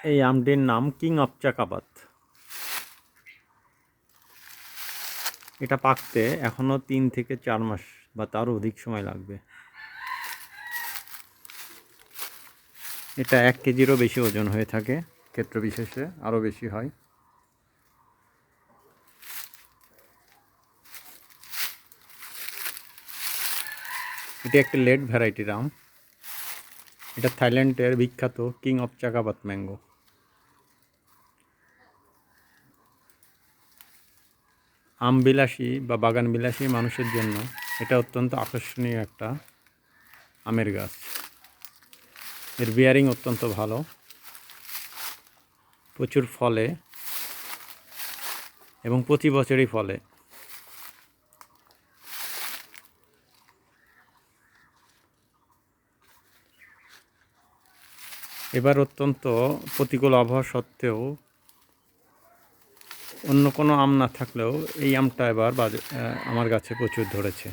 এই আমটির নাম king of চাকাপাত। এটা পাকতে এখনও 3 থেকে 4 মাস বা তারও অধিক সময় লাগবে। এটা 1 কেজিরও বেশি ওজন হয়ে থাকে, ক্ষেত্র বিশেষে আরও বেশি হয়। এটি একটি লেট ভ্যারাইটির আম। এটা থাইল্যান্ডের বিখ্যাত কিং অফ চাকাপাত ম্যাঙ্গো। আম বিলাসী বা বাগান বিলাসী মানুষের জন্য এটা অত্যন্ত আকর্ষণীয় একটা আমের গাছ। এর বিয়ারিং অত্যন্ত ভালো, প্রচুর ফলে এবং প্রতি বছরই ফলে। এবার অত্যন্ত প্রতিকূল আবহাওয়া সত্ত্বেও অন্য কোনো আম না থাকলেও এই আমটা এবার আমার গাছে প্রচুর ধরেছে।